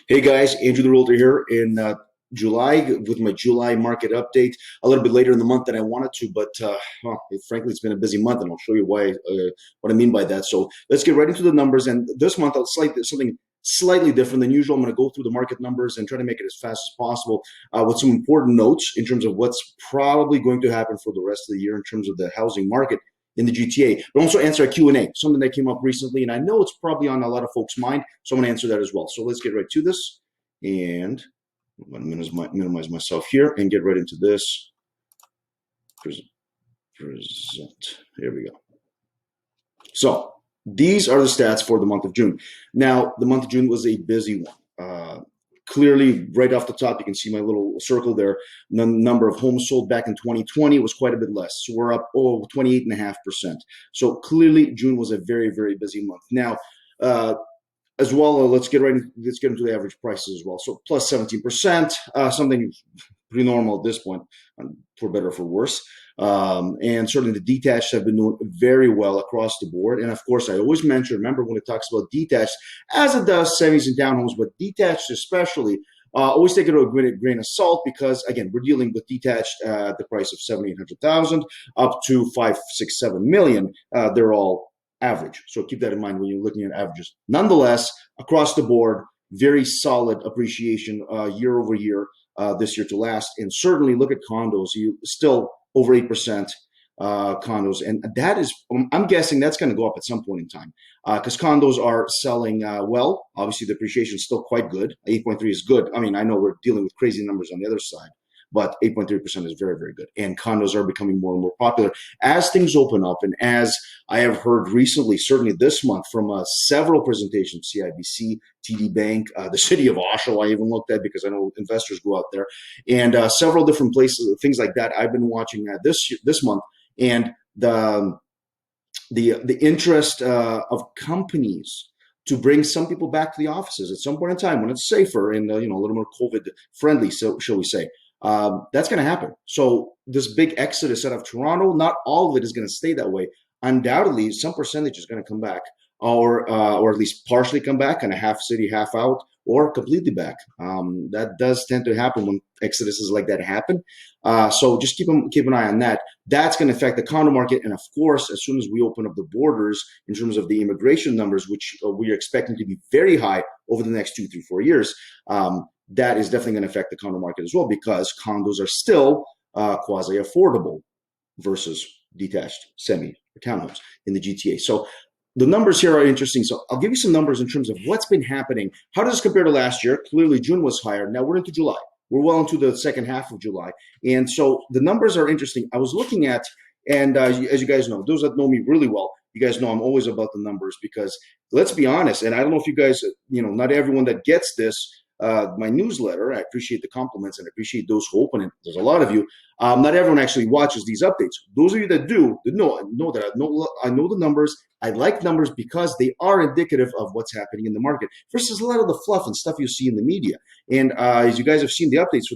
Hey guys, Andrew the Realtor here in July with my July market update. A little bit later in the month than I wanted to, but frankly, it's been a busy month, and I'll show you why. What I mean by that. So let's get right into the numbers. And this month, something slightly different than usual. I'm going to go through the market numbers and try to make it as fast as possible with some important notes in terms of what's probably going to happen for the rest of the year in terms of the housing market in the GTA, but also answer a Q&A, something that came up recently, and I know it's probably on a lot of folks' mind, so I'm going to answer that as well. So let's get right to this, and I'm going to minimize myself here and get right into this. Present. Here we go. So these are the stats for the month of June. Now, the month of June was a busy one. Clearly, right off the top, you can see my little circle there. The number of homes sold back in 2020 was quite a bit less. So we're up 28.5%. So clearly, June was a very, very busy month. Now, as well, let's get into the average prices as well. So plus 17%, something pretty normal at this point, for better or for worse. And certainly the detached have been doing very well across the board. And of course, I always mention, remember when it talks about detached, as it does semis and townhomes, but detached especially, always take it with a grain of salt because, again, we're dealing with detached at the price of $700,000 up to 5, 6, 7 million. They're all average. So keep that in mind when you're looking at averages. Nonetheless, across the board, very solid appreciation year over year, this year to last. And certainly look at condos. You still over 8% condos. And that is, I'm guessing that's going to go up at some point in time because condos are selling well. Obviously, the appreciation is still quite good. 8.3 is good. I mean, I know we're dealing with crazy numbers on the other side, but 8.3% is very, very good. And condos are becoming more and more popular as things open up. And as I have heard recently, certainly this month, from several presentations, CIBC, TD Bank, the city of Oshawa, I even looked at because I know investors go out there, and several different places, things like that. I've been watching this month, and the interest of companies to bring some people back to the offices at some point in time when it's safer and a little more COVID friendly, so shall we say. That's going to happen. So this big exodus out of Toronto, not all of it is going to stay that way. Undoubtedly, some percentage is going to come back, or at least partially come back, and a half city, half out, or completely back. That does tend to happen when exoduses like that happen. So just keep an eye on that. That's going to affect the condo market, and of course, as soon as we open up the borders in terms of the immigration numbers, which we are expecting to be very high over the next 2, 3, 4 years. That is definitely going to affect the condo market as well because condos are still quasi-affordable versus detached, semi, or townhomes in the GTA. So the numbers here are interesting. So I'll give you some numbers in terms of what's been happening. How does this compare to last year? Clearly, June was higher. Now we're into July. We're well into the second half of July. And so the numbers are interesting. I was looking at, and as you guys know, those that know me really well, you guys know I'm always about the numbers because let's be honest, and I don't know if you guys, not everyone that gets this, my newsletter. I appreciate the compliments and I appreciate those who open it. There's a lot of you. Not everyone actually watches these updates. Those of you that do know that I know the numbers. I like numbers because they are indicative of what's happening in the market versus a lot of the fluff and stuff you see in the media. And as you guys have seen the updates for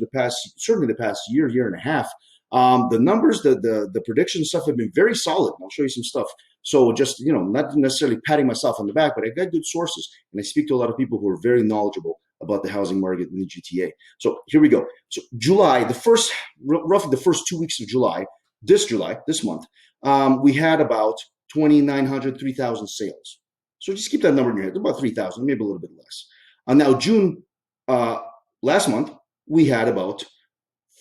certainly the past year and a half, the numbers, the prediction stuff have been very solid. I'll show you some stuff. So just, not necessarily patting myself on the back, but I've got good sources and I speak to a lot of people who are very knowledgeable about the housing market in the GTA. So here we go. So July, roughly the first 2 weeks of July, this month, we had about 2,900, 3,000 sales. So just keep that number in your head. It's about 3,000, maybe a little bit less. Now June, last month, we had about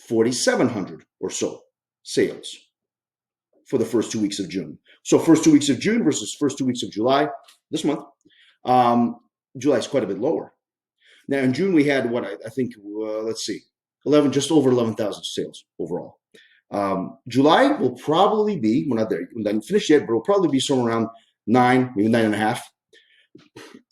4,700 or so sales for the first 2 weeks of June. So first 2 weeks of June versus first 2 weeks of July, this month, July is quite a bit lower. Now in June we had what I think, let's see, just over 11,000 sales overall. July will probably be, we're not there, we haven't finished yet, but it'll probably be somewhere around 9, maybe 9.5.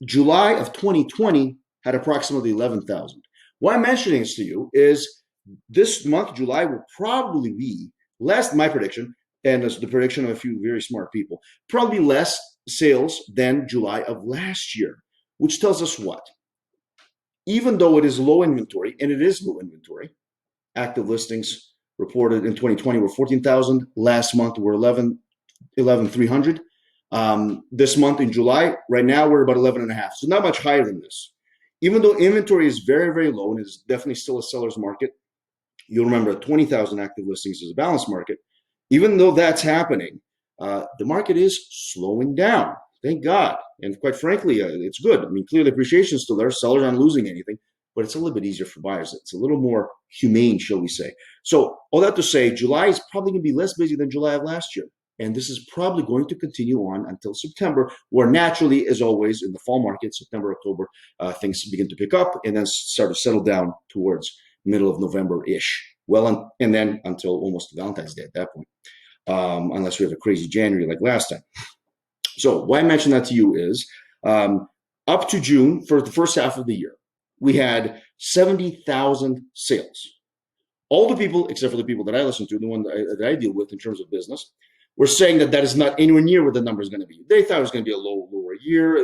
July of 2020 had approximately 11,000. Why I'm mentioning this to you is this month, July, will probably be less, my prediction, and this is the prediction of a few very smart people, probably less sales than July of last year, which tells us what? Even though it is low inventory, and it is low inventory, active listings reported in 2020 were 14,000. Last month were 11,300. This month in July, right now we're about 11.5. So not much higher than this. Even though inventory is very, very low and is definitely still a seller's market, you'll remember 20,000 active listings is a balanced market. Even though that's happening, the market is slowing down. Thank God. And quite frankly, it's good. I mean, clearly appreciation is still there. Sellers aren't losing anything, but it's a little bit easier for buyers. It's a little more humane, shall we say. So all that to say, July is probably going to be less busy than July of last year. And this is probably going to continue on until September, where naturally, as always, in the fall market, September, October, things begin to pick up and then start to settle down towards middle of November-ish. Well, and then until almost Valentine's Day at that point, unless we have a crazy January like last time. So why I mention that to you is up to June, for the first half of the year, we had 70,000 sales. All the people, except for the people that I listen to, the one that I deal with in terms of business, were saying that is not anywhere near what the number is going to be. They thought it was going to be a lower year.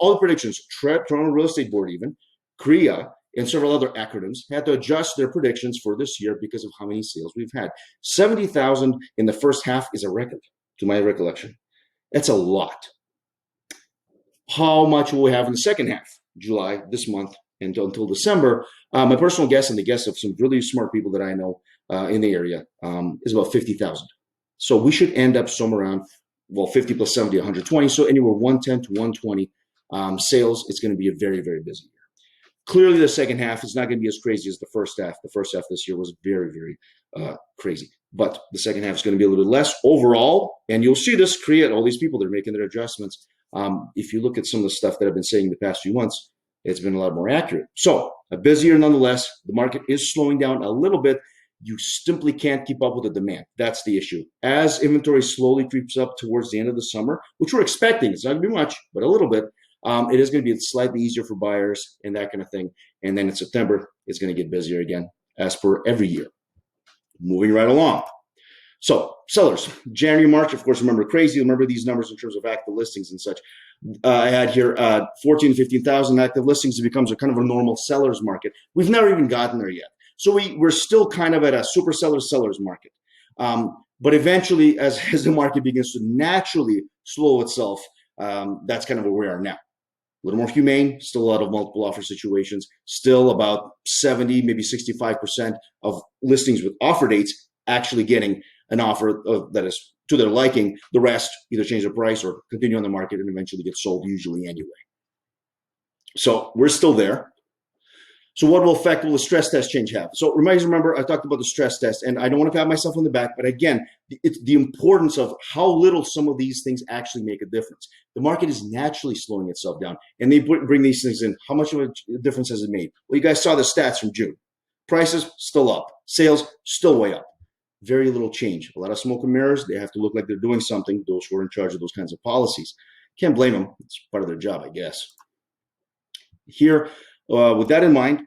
All the predictions, Toronto Real Estate Board even, CREA, and several other acronyms had to adjust their predictions for this year because of how many sales we've had. 70,000 in the first half is a record, to my recollection. That's a lot. How much will we have in the second half, July, this month, until December? My personal guess, and the guess of some really smart people that I know in the area, is about 50,000. So we should end up somewhere around, 50 plus 70, 120. So anywhere 110 to 120 sales. It's going to be a very, very busy year. Clearly, the second half is not going to be as crazy as the first half. The first half this year was very, very crazy. But the second half is going to be a little bit less overall. And you'll see this create all these people that are making their adjustments. If you look at some of the stuff that I've been saying the past few months, it's been a lot more accurate. So a busier nonetheless. The market is slowing down a little bit. You simply can't keep up with the demand. That's the issue. As inventory slowly creeps up towards the end of the summer, which we're expecting, it's not going to be much, but a little bit, it is going to be slightly easier for buyers and that kind of thing. And then in September, it's going to get busier again, as per every year. Moving right along. So sellers, January, March, of course, remember crazy. Remember these numbers in terms of active listings and such. I had here 14 to 15,000 active listings. It becomes a kind of a normal seller's market. We've never even gotten there yet. So we're still kind of at a super seller's market. But eventually, as the market begins to naturally slow itself, that's kind of where we are now. A little more humane, still a lot of multiple offer situations, still about 70, maybe 65% of listings with offer dates actually getting an offer that is to their liking. The rest either change the price or continue on the market and eventually get sold, usually anyway. So we're still there. So what effect will the stress test change have? So remember, I talked about the stress test, and I don't want to pat myself on the back, but again, it's the importance of how little some of these things actually make a difference. The market is naturally slowing itself down, and they bring these things in. How much of a difference has it made? Well, you guys saw the stats from June. Prices still up. Sales still way up. Very little change. A lot of smoke and mirrors. They have to look like they're doing something, those who are in charge of those kinds of policies. Can't blame them. It's part of their job, I guess. Here, with that in mind,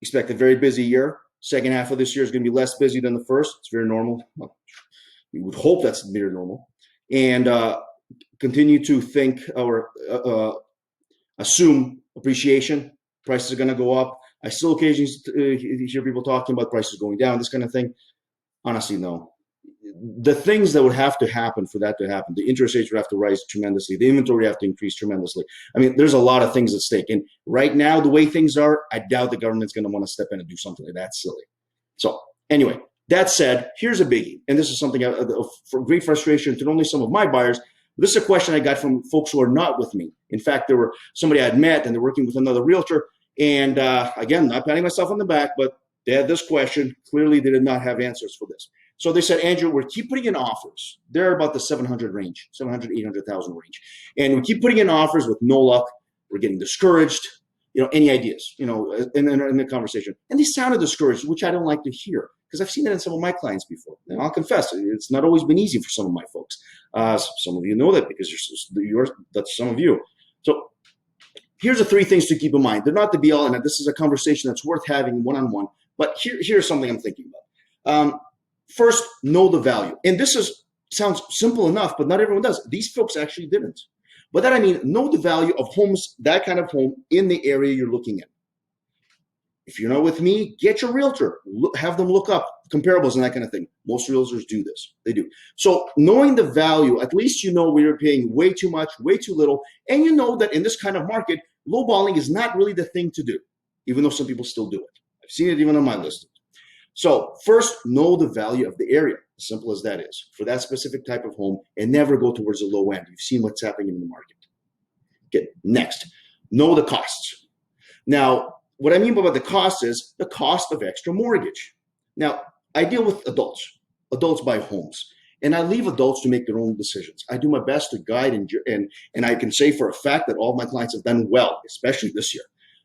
expect a very busy year. Second half of this year is going to be less busy than the first. It's very normal. Well, we would hope that's very normal. And continue to think or assume appreciation. Prices are going to go up. I still occasionally hear people talking about prices going down, this kind of thing. Honestly, no. The things that would have to happen for that to happen, the interest rates would have to rise tremendously. The inventory would have to increase tremendously. I mean, there's a lot of things at stake. And right now, the way things are, I doubt the government's going to want to step in and do something like that silly. So anyway, that said, here's a biggie. And this is something for great frustration to not only some of my buyers, but this is a question I got from folks who are not with me. In fact, there were somebody I had met and they're working with another realtor. And again, not patting myself on the back, but they had this question. Clearly, they did not have answers for this. So they said, Andrew, we keep putting in offers. They're about the 700 range, 700, 800,000 range. And we keep putting in offers with no luck. We're getting discouraged. Any ideas, in the conversation. And they sounded discouraged, which I don't like to hear because I've seen that in some of my clients before. And I'll confess, it's not always been easy for some of my folks. Some of you know that because that's some of you. So here's the three things to keep in mind. They're not the be-all, and this is a conversation that's worth having one-on-one. But here's something I'm thinking about. First, know the value. And sounds simple enough, but not everyone does. These folks actually didn't. By that I mean, know the value of homes, that kind of home in the area you're looking at. If you're not with me, get your realtor. Have them look up comparables and that kind of thing. Most realtors do this. They do. So knowing the value, at least you know where you're paying way too much, way too little, and you know that in this kind of market, lowballing is not really the thing to do, even though some people still do it. I've seen it even on my list. So first, know the value of the area, as simple as that is, for that specific type of home, and never go towards the low end. You've seen what's happening in the market. Okay, next, know the costs. Now, what I mean by the cost is the cost of extra mortgage. Now, I deal with adults. Adults buy homes, and I leave adults to make their own decisions. I do my best to guide, and I can say for a fact that all of my clients have done well, especially this year.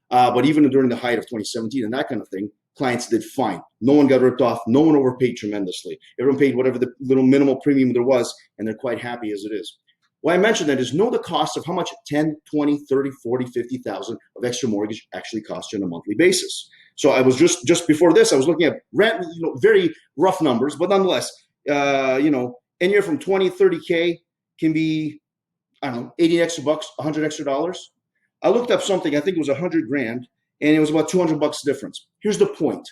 But even during the height of 2017 and that kind of thing, clients did fine. No one got ripped off. No one overpaid tremendously. Everyone paid whatever the little minimal premium there was, and they're quite happy as it is. Why I mentioned that is know the cost of how much 10, 20, 30, 40, 50,000 of extra mortgage actually costs you on a monthly basis. So I was just before this, I was looking at rent, very rough numbers, but nonetheless, anywhere from 20, 30K can be, I don't know, 80 extra bucks, 100 extra dollars. I looked up something, I think it was 100 grand, and it was about 200 bucks difference. Here's the point.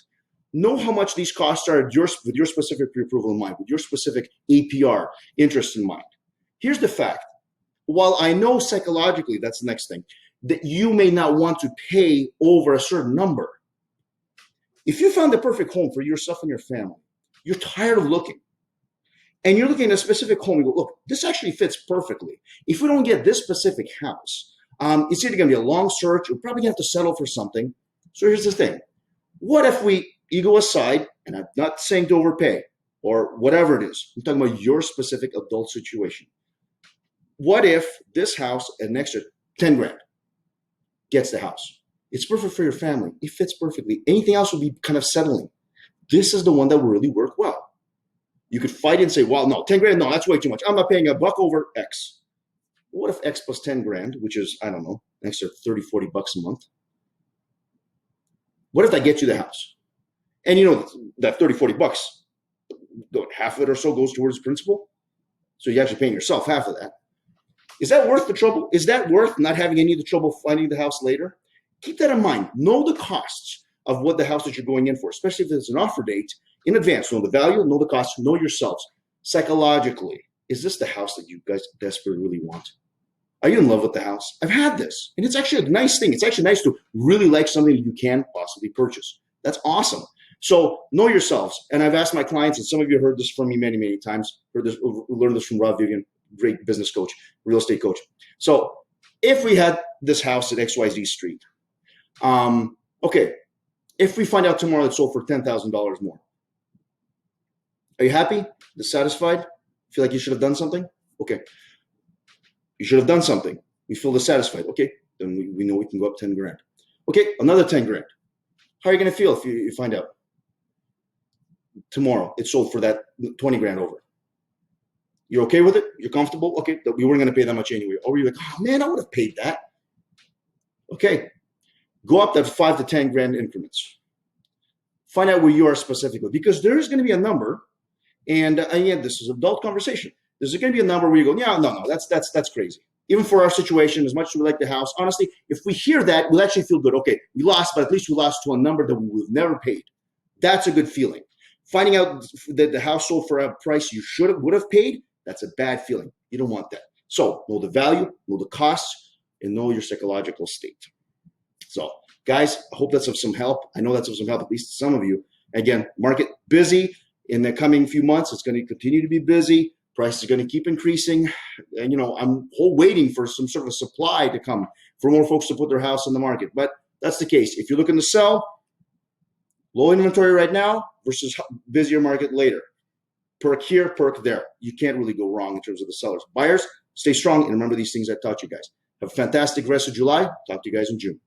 Know how much these costs are with your specific pre-approval in mind, with your specific APR interest in mind. Here's the fact. While I know psychologically, that's the next thing, that you may not want to pay over a certain number, if you found the perfect home for yourself and your family, you're tired of looking, and you're looking at a specific home, you go, look, this actually fits perfectly. If we don't get this specific house, it's either going to be a long search, we're probably going to have to settle for something. So here's the thing. What if we ego aside, and I'm not saying to overpay or whatever it is, I'm talking about your specific adult situation. What if this house, an extra 10 grand, gets the house? It's perfect for your family. It fits perfectly. Anything else will be kind of settling. This is the one that will really work well. You could fight it and say, well, no, 10 grand, no, that's way too much. I'm not paying a buck over X. What if X plus 10 grand, which is, I don't know, an extra 30, 40 bucks a month? What if that gets you the house? And that 30, 40 bucks, half of it or so goes towards principal. So you're actually paying yourself half of that. Is that worth the trouble? Is that worth not having any of the trouble finding the house later? Keep that in mind. Know the costs of what the house that you're going in for, especially if it's an offer date in advance. Know the value, know the costs, know yourselves. Psychologically, is this the house that you guys desperately really want? Are you in love with the house? I've had this, and it's actually a nice thing. It's actually nice to really like something that you can possibly purchase. That's awesome. So know yourselves. And I've asked my clients, and some of you heard this from me many, many times, learned this from Rob Vivian, great business coach, real estate coach. So if we had this house at XYZ Street, okay, if we find out tomorrow it's sold for $10,000 more, are you happy? Dissatisfied? Feel like you should have done something? Okay. You should have done something. You feel dissatisfied. Okay. Then we know we can go up 10 grand. Okay. Another 10 grand. How are you going to feel if you find out tomorrow it's sold for that 20 grand over? You're okay with it? You're comfortable? Okay. We weren't going to pay that much anyway. Or you're like, oh man, I would have paid that. Okay. Go up that 5 to 10 grand increments. Find out where you are specifically, because there's going to be a number. And again, this is adult conversation. There's going to be a number where you go, yeah, no, that's crazy. Even for our situation, as much as we like the house, honestly, if we hear that, we'll actually feel good. Okay, we lost, but at least we lost to a number that we would have never paid. That's a good feeling. Finding out that the house sold for a price you would have paid, that's a bad feeling. You don't want that. So know the value, know the costs, and know your psychological state. So guys, I hope that's of some help. I know that's of some help, at least to some of you. Again, market busy. In the coming few months, it's going to continue to be busy. Price is going to keep increasing. And, I'm waiting for some sort of a supply to come for more folks to put their house on the market. But that's the case. If you're looking to sell, low inventory right now versus busier market later. Perk here, perk there. You can't really go wrong in terms of the sellers. Buyers, stay strong and remember these things I taught you guys. Have a fantastic rest of July. Talk to you guys in June.